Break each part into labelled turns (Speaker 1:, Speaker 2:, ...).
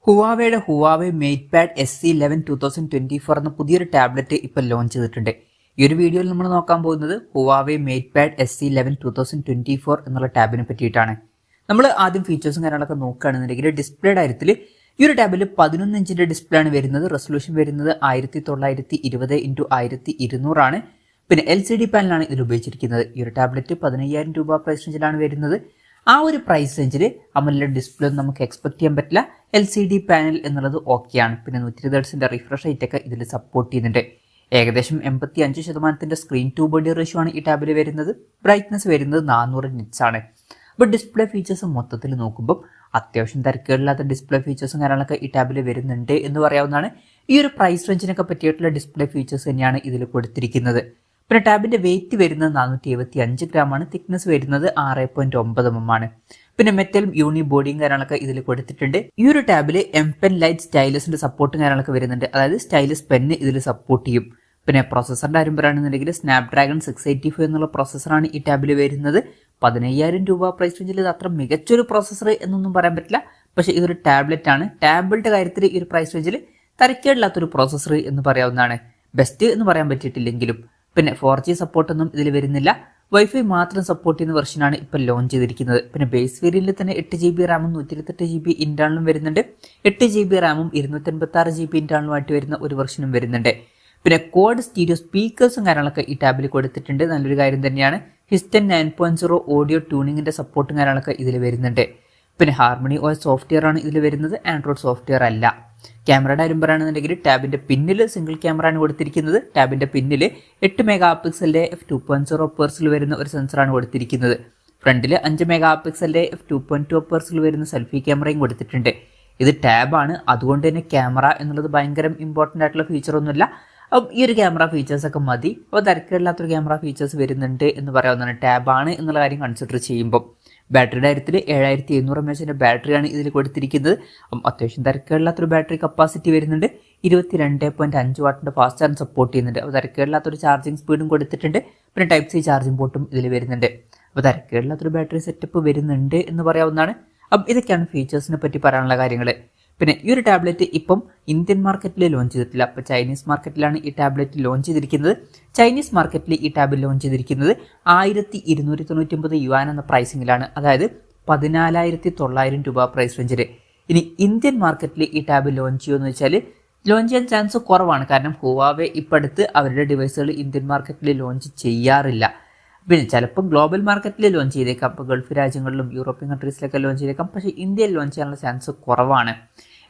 Speaker 1: ഹുവാവേയുടെ Huawei മേറ്റ്പാഡ് SC11 2024 എന്ന പുതിയൊരു tablet ഇപ്പോൾ ലോഞ്ച് ചെയ്തിട്ടുണ്ട്. ഈ ഒരു വീഡിയോയിൽ നമ്മൾ നോക്കാൻ പോകുന്നത് ഹുവാവേ മേറ്റ്പാഡ് SC11 2024 എന്നുള്ള ടാബിനെ പറ്റിയിട്ടാണ്. നമ്മൾ ആദ്യം ഫീച്ചേഴ്സും കാര്യങ്ങളൊക്കെ നോക്കുകയാണെന്നുണ്ടെങ്കിൽ ഡിസ്പ്ലേയുടെ കാര്യത്തിൽ ഈ ഒരു ടാബിൽ 11 ഇഞ്ചിന്റെ ഡിസ്പ്ലേ ആണ് വരുന്നത്. റെസൊല്യൂഷൻ വരുന്നത് 1920x1200 ആണ്. പിന്നെ LCD പാനലാണ് ഇതിൽ ഉപയോഗിച്ചിരിക്കുന്നത്. ഈ ഒരു ടാബ്ലറ്റ് 15,000 രൂപ പ്രൈസ് റേഞ്ചിലാണ് വരുന്നത്. ആ ഒരു പ്രൈസ് റേഞ്ചിൽ AMOLED ഡിസ്പ്ലേ ഒന്നും നമുക്ക് എക്സ്പെക്ട് ചെയ്യാൻ പറ്റില്ല. LCD പാനൽ എന്നുള്ളത് ഓക്കെയാണ്. പിന്നെ 120 Hz റിഫ്രഷ് റേറ്റ് ഒക്കെ ഇതിൽ സപ്പോർട്ട് ചെയ്യുന്നുണ്ട്. ഏകദേശം 85% സ്ക്രീൻ ടു ബോഡി റേഷ്യോ ആണ് ഈ ടാബിൽ വരുന്നത്. ബ്രൈറ്റ്നസ് വരുന്നത് 400 nits ആണ്. അപ്പോൾ ഡിസ്പ്ലേ ഫീച്ചേഴ്സ് മൊത്തത്തിൽ നോക്കുമ്പോൾ അത്യാവശ്യം തിരക്കുകളില്ലാത്ത ഡിസ്പ്ലേ ഫീച്ചേഴ്സും കാര്യങ്ങളൊക്കെ ഈ ടാബിൽ വരുന്നുണ്ട് എന്ന് പറയാവുന്നതാണ്. ഈ ഒരു പ്രൈസ് റേഞ്ചിനൊക്കെ പറ്റിയിട്ടുള്ള ഡിസ്പ്ലേ ഫീച്ചേഴ്സ് തന്നെയാണ് ഇതിൽ കൊടുത്തിരിക്കുന്നത്. പിന്നെ ടാബിന്റെ വെയിറ്റ് വരുന്നത് 475 gram ആണ്. തിക്നെസ് വരുന്നത് 6.9 mm ആണ്. പിന്നെ മെറ്റലും യൂണി ബോഡിയും കാര്യങ്ങളൊക്കെ ഇതിൽ കൊടുത്തിട്ടുണ്ട്. ഈ ഒരു ടാബിൽ M Pen ലൈറ്റ് സ്റ്റൈലസിന്റെ സപ്പോർട്ടും കാര്യങ്ങളൊക്കെ വരുന്നുണ്ട്. അതായത് സ്റ്റൈലസ് പെന്ന് ഇതിൽ സപ്പോർട്ട് ചെയ്യും. പിന്നെ പ്രോസസറിന്റെ കാര്യം പറയുകയാണെന്നുണ്ടെങ്കിൽ സ്നാപ്ഡ്രാഗൺ 685 എന്നുള്ള പ്രോസസറാണ് ഈ ടാബിൽ വരുന്നത്. 15,000 രൂപ പ്രൈസ് റേഞ്ചിൽ ഇത് അത്ര മികച്ചൊരു പ്രോസസർ എന്നൊന്നും പറയാൻ പറ്റില്ല. പക്ഷേ ഇതൊരു ടാബ്ലറ്റ് ആണ്. ടാബ്ലറ്റ് കാര്യത്തിൽ ഈ ഒരു പ്രൈസ് റേഞ്ചിൽ തരക്കേടില്ലാത്തൊരു പ്രോസസർ എന്ന് പറയാവുന്നതാണ്. ബെസ്റ്റ് എന്ന് പറയാൻ പറ്റിയിട്ടില്ലെങ്കിലും. പിന്നെ 4G സപ്പോർട്ടൊന്നും ഇതിൽ വരുന്നില്ല. വൈഫൈ മാത്രം സപ്പോർട്ട് ചെയ്യുന്ന വെർഷനാണ് ഇപ്പോൾ ലോഞ്ച് ചെയ്തിരിക്കുന്നത്. പിന്നെ ബേസ് വേരിയന്റിൽ തന്നെ 8GB റാമും 128GB ഇന്റേണലും വരുന്നുണ്ട്. 8GB റാമും 256GB ഇന്റേണലുമായിട്ട് വരുന്ന ഒരു വെർഷനും വരുന്നുണ്ട്. പിന്നെ കോഡ് സ്റ്റീരിയോ സ്പീക്കേഴ്സും കാര്യങ്ങളൊക്കെ ഈ ടാബിൽ കൊടുത്തിട്ടുണ്ട്. നല്ലൊരു കാര്യം തന്നെയാണ്. ഹിസ്റ്റൻ 9.0 ഓഡിയോ ട്യൂണിങ്ങിന്റെ സപ്പോർട്ടും കാര്യങ്ങളൊക്കെ ഇതിൽ വരുന്നുണ്ട്. പിന്നെ ഹാർമണി OS സോഫ്റ്റ്വെയർ ആണ് ഇതിൽ വരുന്നത്. ആൻഡ്രോയിഡ് സോഫ്റ്റ്വെയർ അല്ല. ക്യാമറയുടെ കാര്യം പറയുകയാണെന്നുണ്ടെങ്കിൽ ടാബിന്റെ പിന്നിൽ സിംഗിൾ ക്യാമറ ആണ് കൊടുത്തിരിക്കുന്നത്. ടാബിന്റെ പിന്നിൽ 8 മെഗാപിക്സലിന്റെ f2.0 പേഴ്സിൽ വരുന്ന ഒരു സെൻസറാണ് കൊടുത്തിരിക്കുന്നത്. ഫ്രണ്ടിൽ 5 മെഗാപിക്സലിന്റെ f2.2 പേഴ്സിൽ വരുന്ന സെൽഫി ക്യാമറയും കൊടുത്തിട്ടുണ്ട്. ഇത് ടാബാണ്, അതുകൊണ്ട് തന്നെ ക്യാമറ എന്നുള്ളത് ഭയങ്കര ഇമ്പോർട്ടൻ്റ് ആയിട്ടുള്ള ഫീച്ചർ ഒന്നുമില്ല. അപ്പം ഈ ഒരു ക്യാമറ ഫീച്ചേഴ്സ് ഒക്കെ മതി. അപ്പോൾ തിരക്കില്ലാത്തൊരു ക്യാമറ ഫീച്ചേഴ്സ് വരുന്നുണ്ട് എന്ന് പറയാവുന്നതാണ്. ടാബാണ് എന്നുള്ള കാര്യം കൺസിഡർ ചെയ്യുമ്പോൾ. ബാറ്ററിയുടെ കാര്യത്തിൽ 7700 mAh ബാറ്ററിയാണ് ഇതിൽ കൊടുത്തിരിക്കുന്നത്. അപ്പം അത്യാവശ്യം തിരക്കേടില്ലാത്തൊരു ബാറ്ററി കപ്പാസിറ്റി വരുന്നുണ്ട്. 22.5 വാട്ടിന്റെ ഫാസ്റ്റ് ചാർജ് സപ്പോർട്ട് ചെയ്യുന്നുണ്ട്. അപ്പോൾ തിരക്കേടില്ലാത്തൊരു ചാർജിങ് സ്പീഡും കൊടുത്തിട്ടുണ്ട്. പിന്നെ Type-C ചാർജിങ് പോർട്ടും ഇതിൽ വരുന്നുണ്ട്. അപ്പോൾ തിരക്കേടില്ലാത്തൊരു ബാറ്ററി സെറ്റപ്പ് വരുന്നുണ്ട് എന്ന് പറയാവുന്നതാണ്. അപ്പം ഇതൊക്കെയാണ് ഫീച്ചേഴ്സിനെ പറ്റി പറയാനുള്ള കാര്യങ്ങൾ. പിന്നെ ഈ ഒരു ടാബ്ലറ്റ് ഇപ്പം ഇന്ത്യൻ മാർക്കറ്റിൽ ലോഞ്ച് ചെയ്തിട്ടില്ല. അപ്പോൾ ചൈനീസ് മാർക്കറ്റിലാണ് ഈ ടാബ്ലറ്റ് ലോഞ്ച് ചെയ്തിരിക്കുന്നത്. ചൈനീസ് മാർക്കറ്റിൽ ഈ ടാബ് ലോഞ്ച് ചെയ്തിരിക്കുന്നത് 1299 യുവാൻ എന്ന പ്രൈസിങ്ങിലാണ്. അതായത് 14,900 രൂപ പ്രൈസ് റേഞ്ചിൽ. ഇനി ഇന്ത്യൻ മാർക്കറ്റിൽ ഈ ടാബ് ലോഞ്ച് ചെയ്യുമെന്ന് വെച്ചാൽ ലോഞ്ച് ചെയ്യാൻ ചാൻസ് കുറവാണ്. കാരണം ഹുവാവേ ഇപ്പം അടുത്ത് അവരുടെ ഡിവൈസുകൾ ഇന്ത്യൻ മാർക്കറ്റിൽ ലോഞ്ച് ചെയ്യാറില്ല. പിന്നെ ചിലപ്പോൾ ഗ്ലോബൽ മാർക്കറ്റിൽ ലോഞ്ച് ചെയ്തേക്കാം. അപ്പോൾ ഗൾഫ് രാജ്യങ്ങളിലും യൂറോപ്യൻ കൺട്രീസിലൊക്കെ ലോഞ്ച് ചെയ്തേക്കാം. പക്ഷേ ഇന്ത്യയിൽ ലോഞ്ച് ചെയ്യാനുള്ള ചാൻസ് കുറവാണ്.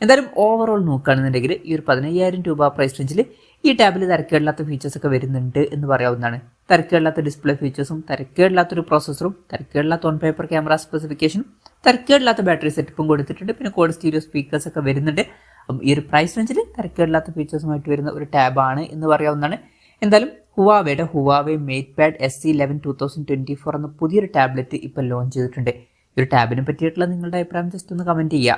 Speaker 1: എന്തായാലും ഓവറോൾ നോക്കുകയാണെന്നുണ്ടെങ്കിൽ ഈ ഒരു 15,000 രൂപ പ്രൈസ് റേഞ്ചിൽ ഈ ടാബിൽ തിരക്കേടില്ലാത്ത ഫീച്ചേഴ്സ് ഒക്കെ വരുന്നുണ്ട് എന്ന് പറയാവുന്നതാണ്. തിരക്കേടില്ലാത്ത ഡിസ്പ്ലേ ഫീച്ചേഴ്സും തിരക്കേടില്ലാത്തൊരു പ്രോസസ്സറും തിരക്കേടില്ലാത്ത ഓൺ പേപ്പർ ക്യാമറ സ്പെസിഫിക്കേഷനും തിരക്കേടില്ലാത്ത ബാറ്ററി സെറ്റപ്പും കൊടുത്തിട്ടുണ്ട്. പിന്നെ കോഡ് സ്റ്റീരിയോ സ്പീക്കേഴ്സ് ഒക്കെ വരുന്നുണ്ട്. അപ്പം ഈ ഒരു പ്രൈസ് റേഞ്ചിൽ തിരക്കേടില്ലാത്ത ഫീച്ചേഴ്സുമായിട്ട് വരുന്ന ഒരു ടാബാണ് എന്ന് പറയാവുന്നതാണ്. എന്തായാലും ഹുവാവേയുടെ ഹുവാവേ മേറ്റ്പാഡ് SC11 2024 എന്ന പുതിയൊരു ടാബ്ലറ്റ് ഇപ്പോൾ ലോഞ്ച് ചെയ്തിട്ടുണ്ട്. ഈ ഒരു ടാബിനെ പറ്റിയിട്ടുള്ള നിങ്ങളുടെ അഭിപ്രായം ജസ്റ്റ് ഒന്ന് കമൻറ്റ് ചെയ്യുക.